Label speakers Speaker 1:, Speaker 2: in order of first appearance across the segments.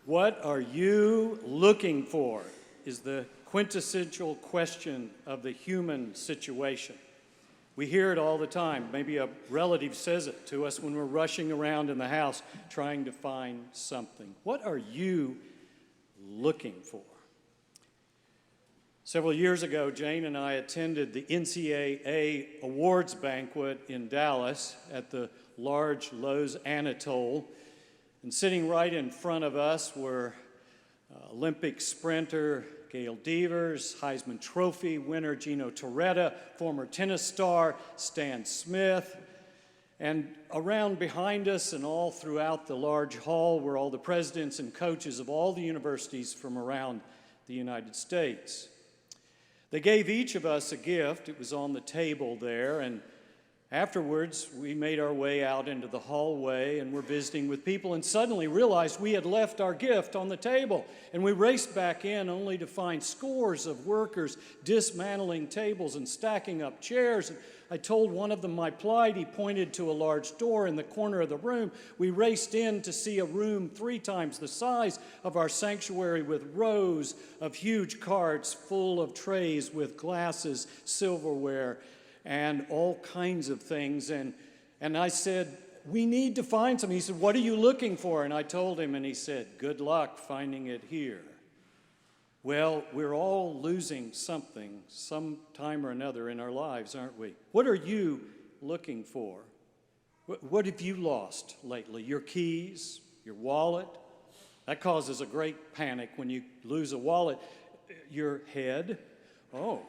Speaker 1: What are you looking for is the quintessential question of the human situation. We hear it all the time. Maybe a relative says it to us when we're rushing around in the house trying to find something. What are you looking for? Several years ago, Jane and I attended the NCAA awards banquet in Dallas at the large Lowe's Anatole. And sitting right in front of us were Olympic sprinter Gail Devers, Heisman Trophy winner Gino Torretta, former tennis star Stan Smith. And around behind us and all throughout the large hall were all the presidents and coaches of all the universities from around the United States. They gave each of us a gift. It was on the table there, and afterwards we made our way out into the hallway and were visiting with people and suddenly realized we had left our gift on the table. And we raced back in only to find scores of workers dismantling tables and stacking up chairs. And I told one of them my plight. He pointed to a large door in the corner of the room. We raced in to see a room 3 times the size of our sanctuary with rows of huge carts full of trays with glasses, silverware, and all kinds of things. And I said, we need to find something. He said, what are you looking for? And I told him, and he said, good luck finding it here. Well, we're all losing something sometime or another in our lives, aren't we? What are you looking for? What have you lost lately? Your keys, your wallet? That causes a great panic when you lose a wallet. Your head? Oh,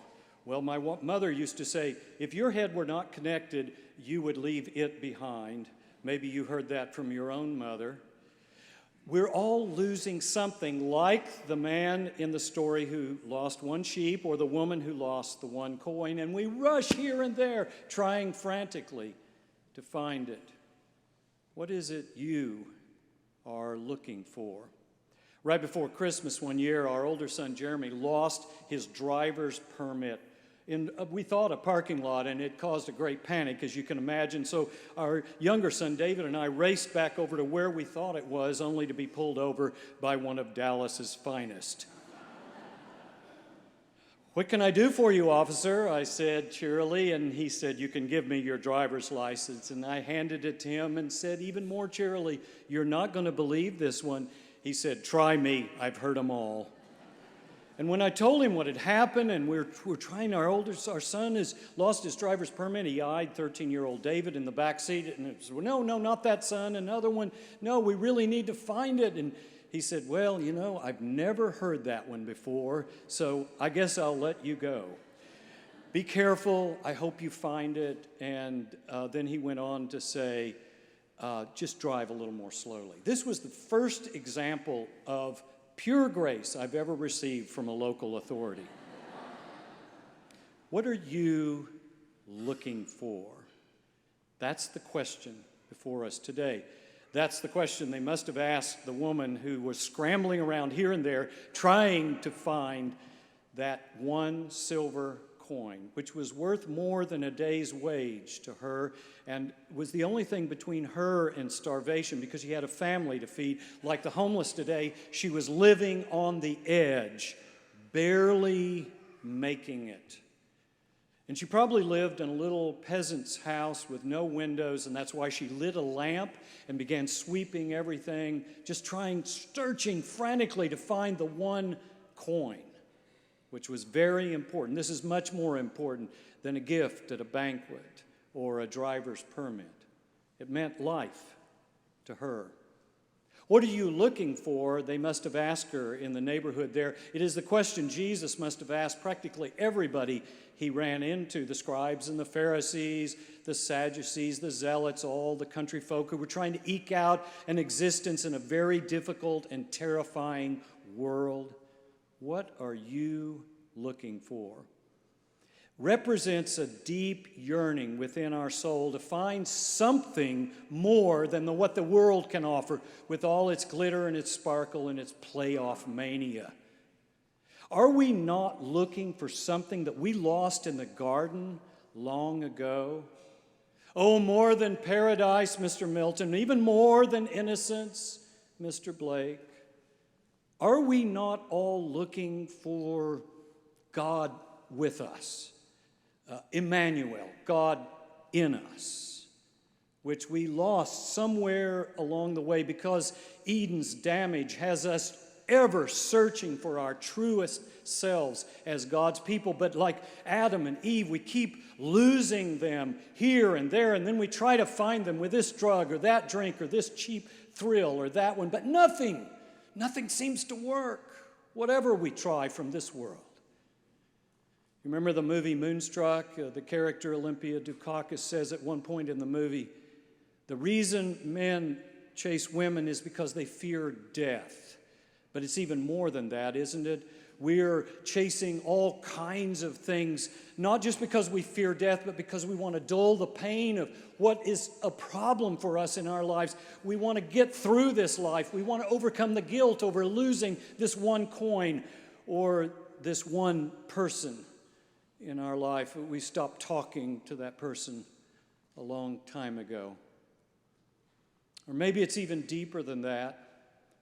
Speaker 1: well, my mother used to say, if your head were not connected, you would leave it behind. Maybe you heard that from your own mother. We're all losing something, like the man in the story who lost 1 sheep or the woman who lost the 1 coin, and we rush here and there, trying frantically to find it. What is it you are looking for? Right before Christmas one year, our older son Jeremy lost his driver's permit in, we thought, a parking lot, and it caused a great panic, as you can imagine. So our younger son David and I raced back over to where we thought it was, only to be pulled over by one of Dallas's finest. What can I do for you, officer? I said cheerily, and he said, you can give me your driver's license. And I handed it to him and said even more cheerily, you're not going to believe this one. He said, try me, I've heard them all. And when I told him what had happened, and we're trying, our son has lost his driver's permit, he eyed 13-year-old David in the back seat, and it was, no, not that son. Another one, no, we really need to find it. And he said, well, you know, I've never heard that one before, so I guess I'll let you go. Be careful, I hope you find it. And then he went on to say, just drive a little more slowly. This was the first example of pure grace I've ever received from a local authority. What are you looking for? That's the question before us today. That's the question they must have asked the woman who was scrambling around here and there trying to find that 1 silver coin, which was worth more than a day's wage to her and was the only thing between her and starvation because she had a family to feed. Like the homeless today, she was living on the edge, barely making it. And she probably lived in a little peasant's house with no windows, and that's why she lit a lamp and began sweeping everything, just searching frantically to find the 1 coin, which was very important. This is much more important than a gift at a banquet or a driver's permit. It meant life to her. What are you looking for? They must have asked her in the neighborhood there. It is the question Jesus must have asked practically everybody he ran into, the scribes and the Pharisees, the Sadducees, the zealots, all the country folk who were trying to eke out an existence in a very difficult and terrifying world. What are you looking for? Represents a deep yearning within our soul to find something more than what the world can offer with all its glitter and its sparkle and its playoff mania. Are we not looking for something that we lost in the garden long ago? Oh, more than paradise, Mr. Milton, even more than innocence, Mr. Blake. Are we not all looking for God with us? Emmanuel, God in us, which we lost somewhere along the way because Eden's damage has us ever searching for our truest selves as God's people. But like Adam and Eve, we keep losing them here and there, and then we try to find them with this drug or that drink or this cheap thrill or that one. But nothing seems to work, whatever we try from this world. You remember the movie Moonstruck? The character Olympia Dukakis says at one point in the movie, the reason men chase women is because they fear death. But it's even more than that, isn't it? We're chasing all kinds of things, not just because we fear death, but because we want to dull the pain of what is a problem for us in our lives. We want to get through this life. We want to overcome the guilt over losing this one coin or this one person in our life. We stopped talking to that person a long time ago. Or maybe it's even deeper than that.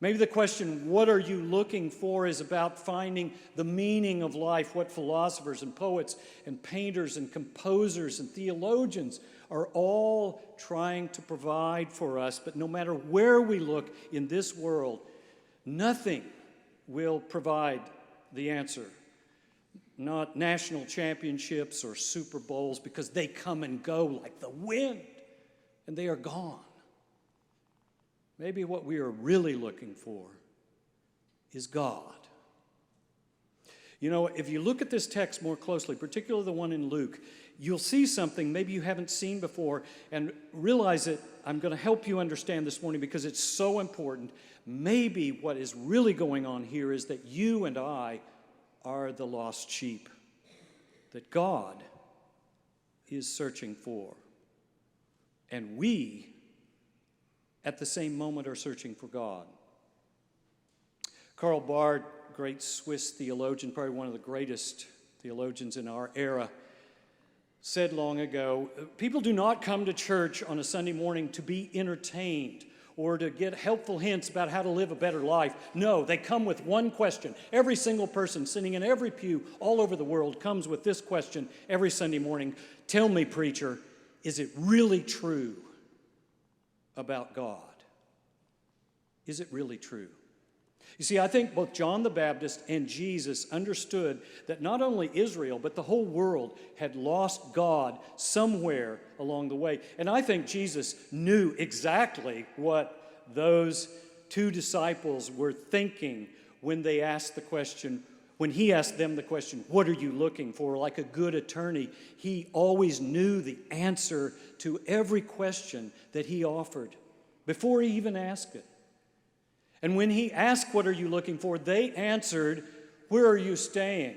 Speaker 1: Maybe the question, what are you looking for, is about finding the meaning of life, what philosophers and poets and painters and composers and theologians are all trying to provide for us. But no matter where we look in this world, nothing will provide the answer. Not national championships or Super Bowls, because they come and go like the wind, and they are gone. Maybe what we are really looking for is God. You know, if you look at this text more closely, particularly the one in Luke, you'll see something maybe you haven't seen before, and realize it. I'm going to help you understand this morning because it's so important. Maybe what is really going on here is that you and I are the lost sheep that God is searching for. And we, at the same moment, are searching for God. Karl Barth, great Swiss theologian, probably one of the greatest theologians in our era, said long ago, people do not come to church on a Sunday morning to be entertained or to get helpful hints about how to live a better life. No, they come with one question. Every single person sitting in every pew all over the world comes with this question every Sunday morning. Tell me, preacher, is it really true about God? Is it really true? You see, I think both John the Baptist and Jesus understood that not only Israel, but the whole world had lost God somewhere along the way. And I think Jesus knew exactly what those two disciples were thinking when they asked the question, when he asked them the question, what are you looking for? Like a good attorney, he always knew the answer to every question that he offered before he even asked it. And when he asked, what are you looking for? They answered, where are you staying?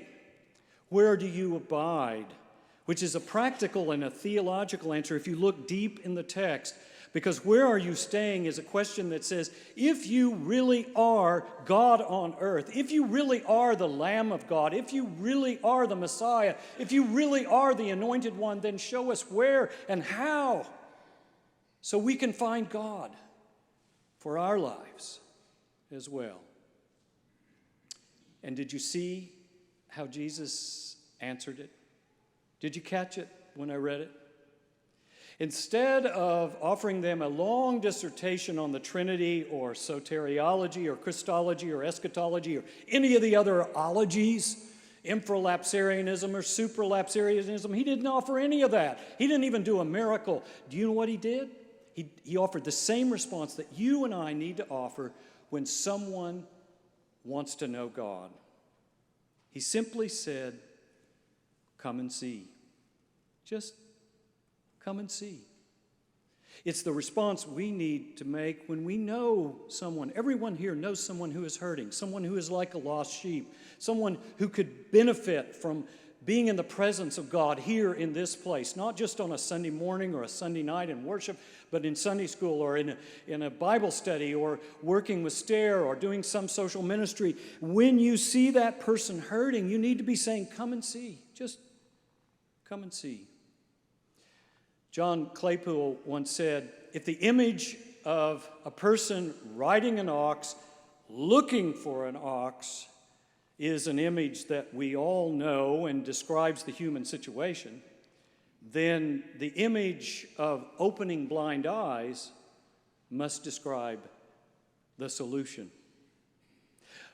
Speaker 1: Where do you abide? Which is a practical and a theological answer if you look deep in the text. Because where are you staying is a question that says, if you really are God on earth, if you really are the Lamb of God, if you really are the Messiah, if you really are the Anointed One, then show us where and how so we can find God for our lives as well. And did you see how Jesus answered it? Did you catch it when I read it? Instead of offering them a long dissertation on the Trinity or soteriology or Christology or eschatology or any of the other ologies, infralapsarianism or supralapsarianism, he didn't offer any of that. He didn't even do a miracle. Do you know what he did? He offered the same response that you and I need to offer when someone wants to know God. He simply said, come and see. Just come and see. It's the response we need to make when we know someone. Everyone here knows someone who is hurting, someone who is like a lost sheep, someone who could benefit from being in the presence of God here in this place, not just on a Sunday morning or a Sunday night in worship, but in Sunday school or in a Bible study or working with STAIR or doing some social ministry. When you see that person hurting, you need to be saying, come and see. Just come and see. John Claypool once said, if the image of a person riding an ox looking for an ox is an image that we all know and describes the human situation, then the image of opening blind eyes must describe the solution.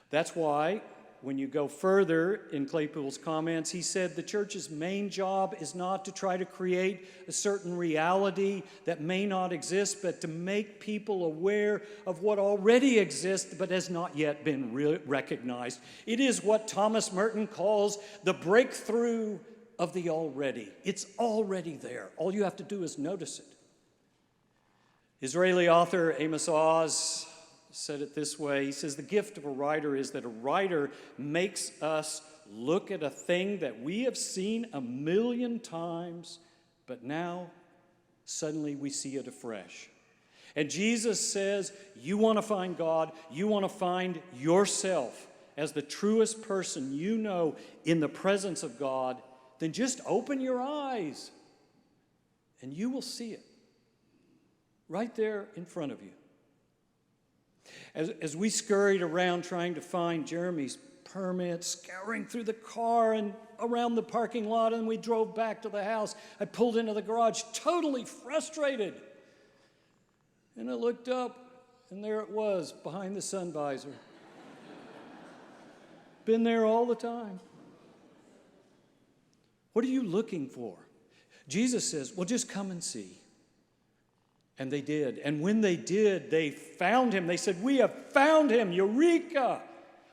Speaker 1: That's why, when you go further in Claypool's comments, he said the church's main job is not to try to create a certain reality that may not exist, but to make people aware of what already exists but has not yet been recognized. It is what Thomas Merton calls the breakthrough of the already. It's already there. All you have to do is notice it. Israeli author Amos Oz said it this way. He says, the gift of a writer is that a writer makes us look at a thing that we have seen 1,000,000 times, but now suddenly we see it afresh. And Jesus says, you want to find God, you want to find yourself as the truest person you know in the presence of God, then just open your eyes and you will see it right there in front of you. As we scurried around trying to find Jeremy's permit, scouring through the car and around the parking lot, and we drove back to the house, I pulled into the garage totally frustrated. And I looked up, and there it was behind the sun visor. Been there all the time. What are you looking for? Jesus says, well, just come and see. And they did. And when they did, they found him. They said, we have found him, Eureka!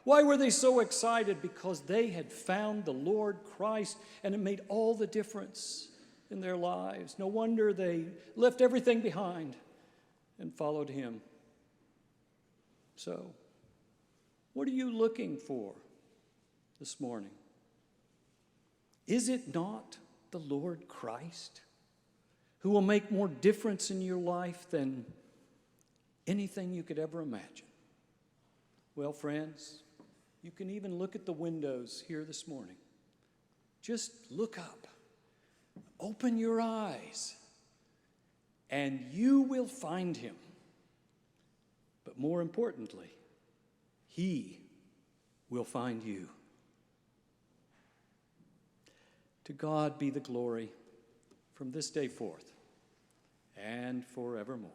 Speaker 1: Why were they so excited? Because they had found the Lord Christ, and it made all the difference in their lives. No wonder they left everything behind and followed him. So, what are you looking for this morning? Is it not the Lord Christ, who will make more difference in your life than anything you could ever imagine? Well, friends, you can even look at the windows here this morning. Just look up. Open your eyes, and you will find him. But more importantly, he will find you. To God be the glory from this day forth and forevermore.